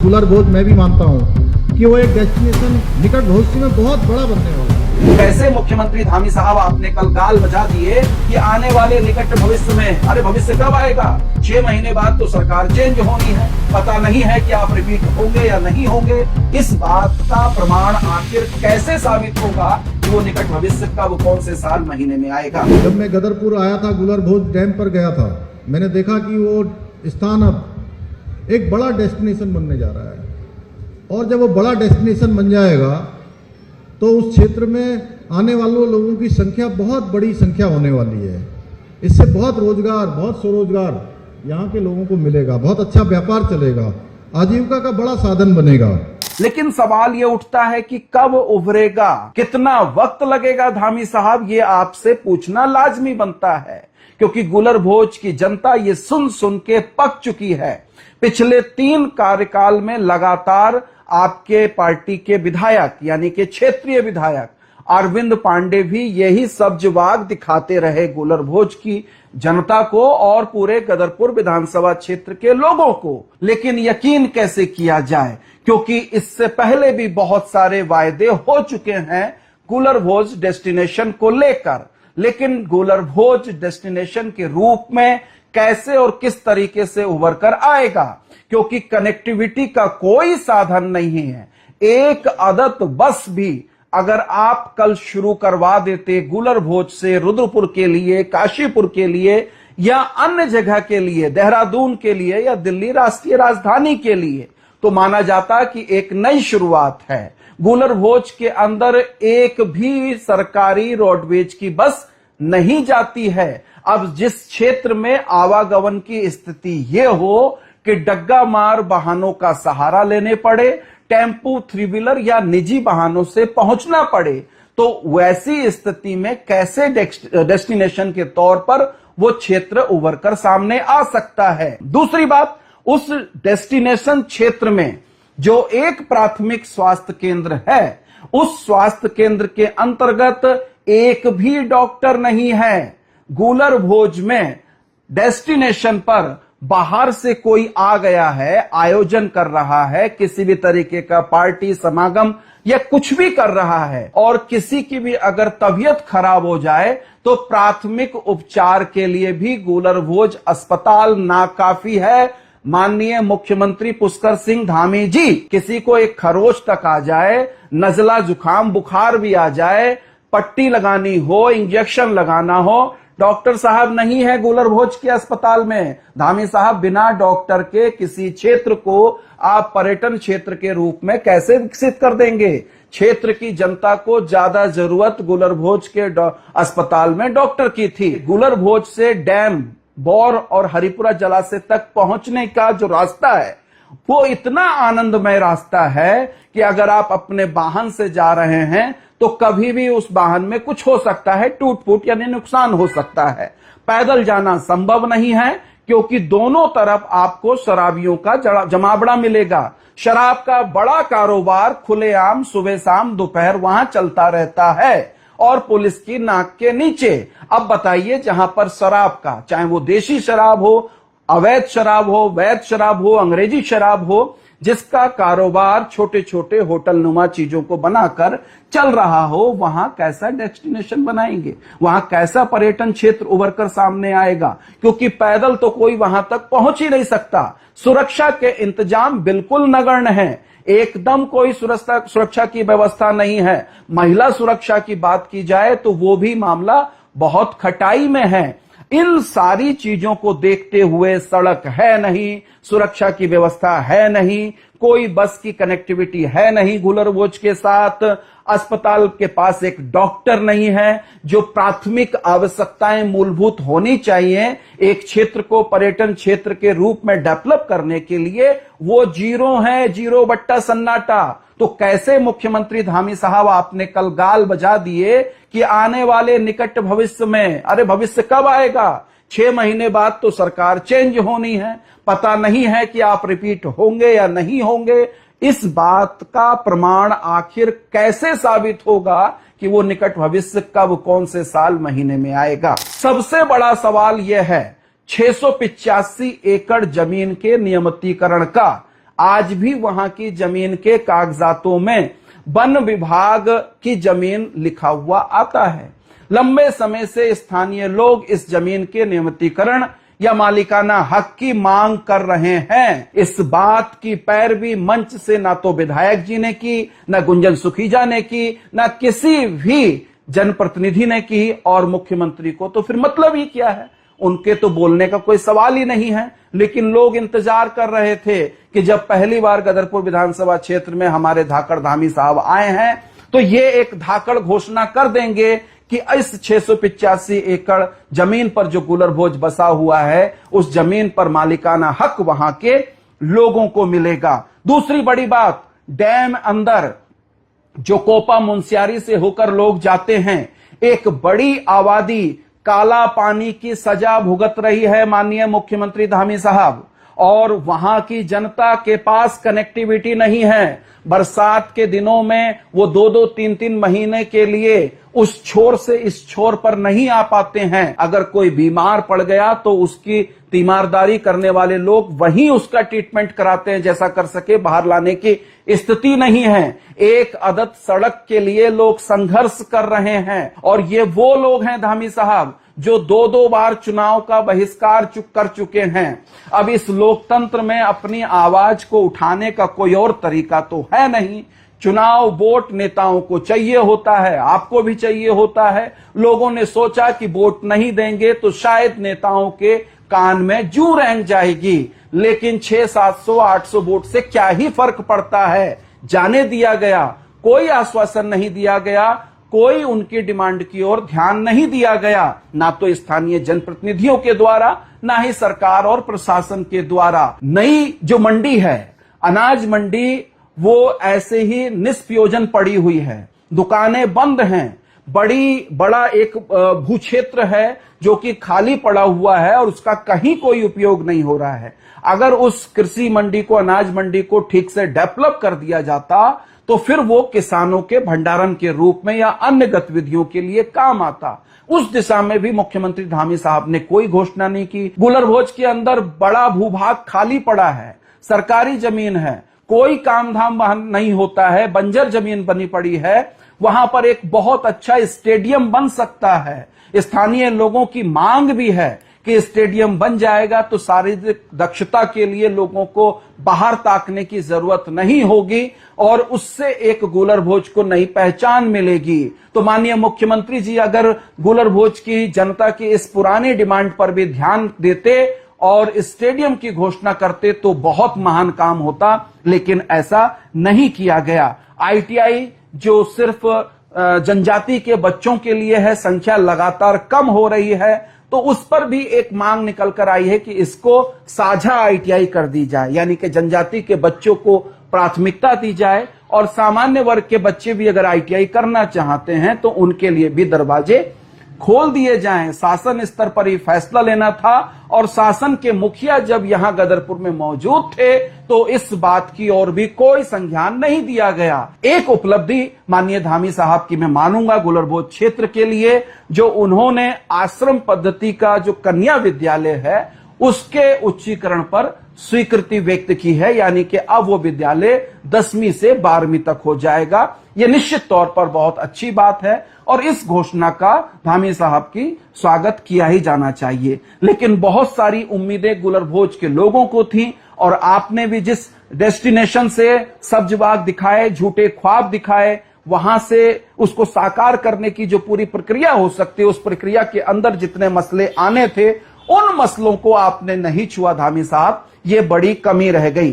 गुलर भोज मैं भी मानता हूँ कि वो एक डेस्टिनेशन निकट भविष्य में बहुत बड़ा बनने वाला है। कैसे मुख्यमंत्री धामी साहब आपने कल गाल बजा दिए कि आने वाले निकट भविष्य में, अरे भविष्य कब आएगा? 6 महीने बाद तो सरकार चेंज होनी है, पता नहीं है कि आप रिपीट होंगे या नहीं होंगे। इस बात का प्रमाण आखिर कैसे साबित होगा कि वो निकट भविष्य का वो कौन से साल महीने में आएगा? जब मैं गदरपुर आया था, गुलर भोज डैम पर गया था, मैंने देखा कि वो स्थान अब एक बड़ा डेस्टिनेशन बनने जा रहा है और जब वो बड़ा डेस्टिनेशन बन जाएगा तो उस क्षेत्र में आने वाले लोगों की संख्या बहुत बड़ी संख्या होने वाली है। इससे बहुत रोजगार, बहुत स्वरोजगार यहाँ के लोगों को मिलेगा, बहुत अच्छा व्यापार चलेगा, आजीविका का बड़ा साधन बनेगा। लेकिन सवाल ये उठता है कि कब उभरेगा, कितना वक्त लगेगा धामी साहब, ये आपसे पूछना लाजमी बनता है, क्योंकि गुलर भोज की जनता ये सुन सुन के पक चुकी है। पिछले 3 कार्यकाल में लगातार आपके पार्टी के विधायक यानी कि क्षेत्रीय विधायक अरविंद पांडे भी यही सब्जवाग दिखाते रहे गुलर भोज की जनता को और पूरे गदरपुर विधानसभा क्षेत्र के लोगों को। लेकिन यकीन कैसे किया जाए, क्योंकि इससे पहले भी बहुत सारे वायदे हो चुके हैं गुलर भोज डेस्टिनेशन को लेकर। लेकिन गुलर भोज डेस्टिनेशन के रूप में कैसे और किस तरीके से उभर कर आएगा, क्योंकि कनेक्टिविटी का कोई साधन नहीं है। एक आदत बस भी अगर आप कल शुरू करवा देते गुलर भोज से रुद्रपुर के लिए, काशीपुर के लिए या अन्य जगह के लिए, देहरादून के लिए या दिल्ली राष्ट्रीय राजधानी के लिए, तो माना जाता कि एक नई शुरुआत है। गुलर भोज के अंदर एक भी सरकारी रोडवेज की बस नहीं जाती है। अब जिस क्षेत्र में आवागमन की स्थिति यह हो कि डग्गा मार वाहनों का सहारा लेने पड़े, टेम्पू, 3 व्हीलर या निजी वाहनों से पहुंचना पड़े, तो वैसी स्थिति में कैसे डेस्टिनेशन के तौर पर वो क्षेत्र उभर कर सामने आ सकता है। दूसरी बात, उस डेस्टिनेशन क्षेत्र में जो एक प्राथमिक स्वास्थ्य केंद्र है, उस स्वास्थ्य केंद्र के अंतर्गत एक भी डॉक्टर नहीं है। गुलर भोज में डेस्टिनेशन पर बाहर से कोई आ गया है, आयोजन कर रहा है, किसी भी तरीके का पार्टी समागम या कुछ भी कर रहा है, और किसी की भी अगर तबीयत खराब हो जाए तो प्राथमिक उपचार के लिए भी गुलर भोज अस्पताल नाकाफी है। माननीय मुख्यमंत्री पुष्कर सिंह धामी जी, किसी को एक खरोच तक आ जाए, नजला जुकाम बुखार भी आ जाए, पट्टी लगानी हो, इंजेक्शन लगाना हो, डॉक्टर साहब नहीं है गुलर भोज के अस्पताल में। धामी साहब, बिना डॉक्टर के किसी क्षेत्र को आप पर्यटन क्षेत्र के रूप में कैसे विकसित कर देंगे? क्षेत्र की जनता को ज्यादा जरूरत गुलर भोज के अस्पताल में डॉक्टर की थी। गुलर भोज से डैम, बौर और हरिपुरा जलाशय तक पहुंचने का जो रास्ता है वो इतना आनंदमय रास्ता है कि अगर आप अपने वाहन से जा रहे हैं तो कभी भी उस वाहन में कुछ हो सकता है, टूट फूट यानी नुकसान हो सकता है। पैदल जाना संभव नहीं है, क्योंकि दोनों तरफ आपको शराबियों का जमावड़ा मिलेगा। शराब का बड़ा कारोबार खुलेआम सुबह शाम दोपहर वहां चलता रहता है और पुलिस की नाक के नीचे। अब बताइए, जहां पर शराब का, चाहे वो देशी शराब हो, अवैध शराब हो, वैध शराब हो, अंग्रेजी शराब हो, जिसका कारोबार छोटे छोटे होटल नुमा चीजों को बनाकर चल रहा हो, वहां कैसा डेस्टिनेशन बनाएंगे? वहां कैसा पर्यटन क्षेत्र उभर कर सामने आएगा? क्योंकि पैदल तो कोई वहां तक पहुंच ही नहीं सकता। सुरक्षा के इंतजाम बिल्कुल नगण्य है, एकदम कोई सुरक्षा की व्यवस्था नहीं है। महिला सुरक्षा की बात की जाए तो वो भी मामला बहुत खटाई में है। इन सारी चीजों को देखते हुए सड़क है नहीं, सुरक्षा की व्यवस्था है नहीं, कोई बस की कनेक्टिविटी है नहीं गुलर भोज के साथ, अस्पताल के पास एक डॉक्टर नहीं है, जो प्राथमिक आवश्यकताएं मूलभूत होनी चाहिए एक क्षेत्र को पर्यटन क्षेत्र के रूप में डेवलप करने के लिए, वो जीरो है, जीरो बट्टा सन्नाटा। तो कैसे मुख्यमंत्री धामी साहब आपने कल गाल बजा दिए कि आने वाले निकट भविष्य में, अरे भविष्य कब आएगा? 6 महीने बाद तो सरकार चेंज होनी है, पता नहीं है कि आप रिपीट होंगे या नहीं होंगे। इस बात का प्रमाण आखिर कैसे साबित होगा कि वो निकट भविष्य कब, कौन से साल महीने में आएगा? सबसे बड़ा सवाल यह है 685 एकड़ जमीन के नियमितीकरण का। आज भी वहां की जमीन के कागजातों में वन विभाग की जमीन लिखा हुआ आता है। लंबे समय से स्थानीय लोग इस जमीन के नियमितीकरण या मालिकाना हक की मांग कर रहे हैं। इस बात की पैरवी मंच से ना तो विधायक जी ने की, ना गुंजन सुखीजा ने की, ना किसी भी जनप्रतिनिधि ने की, और मुख्यमंत्री को तो फिर मतलब ही क्या है, उनके तो बोलने का कोई सवाल ही नहीं है। लेकिन लोग इंतजार कर रहे थे कि जब पहली बार गदरपुर विधानसभा क्षेत्र में हमारे धाकड़ धामी साहब आए हैं तो ये एक धाकड़ घोषणा कर देंगे कि इस 685 एकड़ जमीन पर जो गुलर भोज बसा हुआ है उस जमीन पर मालिकाना हक वहां के लोगों को मिलेगा। दूसरी बड़ी बात, डैम अंदर जो कोपा मुंशियारी से होकर लोग जाते हैं, एक बड़ी आबादी काला पानी की सजा भुगत रही है माननीय मुख्यमंत्री धामी साहब, और वहां की जनता के पास कनेक्टिविटी नहीं है। बरसात के दिनों में वो 2-2, 3-3 महीने के लिए उस छोर से इस छोर पर नहीं आ पाते हैं। अगर कोई बीमार पड़ गया तो उसकी तीमारदारी करने वाले लोग वहीं उसका ट्रीटमेंट कराते हैं, जैसा कर सके बाहर लाने की स्थिति नहीं है। एक अदद सड़क के लिए लोग संघर्ष कर रहे हैं, और ये वो लोग हैं धामी साहब जो 2-2 बार चुनाव का बहिष्कार कर चुके हैं। अब इस लोकतंत्र में अपनी आवाज को उठाने का कोई और तरीका तो है नहीं। चुनाव वोट नेताओं को चाहिए होता है, आपको भी चाहिए होता है। लोगों ने सोचा कि वोट नहीं देंगे तो शायद नेताओं के कान में जू रेंग जाएगी, लेकिन 600-700-800 वोट से क्या ही फर्क पड़ता है। जाने दिया गया, कोई आश्वासन नहीं दिया गया, कोई उनकी डिमांड की ओर ध्यान नहीं दिया गया, ना तो स्थानीय जनप्रतिनिधियों के द्वारा, ना ही सरकार और प्रशासन के द्वारा। नई जो मंडी है, अनाज मंडी, वो ऐसे ही निष्प्रयोजन पड़ी हुई है, दुकानें बंद हैं, बड़ा एक भूक्षेत्र है जो कि खाली पड़ा हुआ है और उसका कहीं कोई उपयोग नहीं हो रहा है। अगर उस कृषि मंडी को, अनाज मंडी को ठीक से डेवलप कर दिया जाता तो फिर वो किसानों के भंडारण के रूप में या अन्य गतिविधियों के लिए काम आता। उस दिशा में भी मुख्यमंत्री धामी साहब ने कोई घोषणा नहीं की। गुलर भोज के अंदर बड़ा भूभाग खाली पड़ा है, सरकारी जमीन है, कोई काम धाम वहां नहीं होता है, बंजर जमीन बनी पड़ी है। वहां पर एक बहुत अच्छा स्टेडियम बन सकता है। स्थानीय लोगों की मांग भी है कि स्टेडियम बन जाएगा तो शारीरिक दक्षता के लिए लोगों को बाहर ताकने की जरूरत नहीं होगी और उससे एक गुलर भोज को नई पहचान मिलेगी। तो माननीय मुख्यमंत्री जी अगर गुलर भोज की जनता की इस पुरानी डिमांड पर भी ध्यान देते और स्टेडियम की घोषणा करते तो बहुत महान काम होता, लेकिन ऐसा नहीं किया गया। ITI जो सिर्फ जनजाति के बच्चों के लिए है, संख्या लगातार कम हो रही है, तो उस पर भी एक मांग निकल कर आई है कि इसको साझा ITI कर दी जाए, यानी कि जनजाति के बच्चों को प्राथमिकता दी जाए और सामान्य वर्ग के बच्चे भी अगर ITI करना चाहते हैं तो उनके लिए भी दरवाजे खोल दिए जाएं। शासन स्तर पर ही फैसला लेना था और शासन के मुखिया जब यहां गदरपुर में मौजूद थे तो इस बात की ओर भी कोई संज्ञान नहीं दिया गया। एक उपलब्धि माननीय धामी साहब की मैं मानूंगा गुलर भोज क्षेत्र के लिए, जो उन्होंने आश्रम पद्धति का जो कन्या विद्यालय है उसके उच्चीकरण पर स्वीकृति व्यक्त की है, यानी कि अब वो विद्यालय 10वीं से 12वीं तक हो जाएगा। ये निश्चित तौर पर बहुत अच्छी बात है और इस घोषणा का धामी साहब की स्वागत किया ही जाना चाहिए। लेकिन बहुत सारी उम्मीदें गुलर भोज के लोगों को थी और आपने भी जिस डेस्टिनेशन से सब्ज बाग दिखाए, झूठे ख्वाब दिखाए, वहां से उसको साकार करने की जो पूरी प्रक्रिया हो सकती है, उस प्रक्रिया के अंदर जितने मसले आने थे उन मसलों को आपने नहीं छुआ धामी साहब, ये बड़ी कमी रह गई।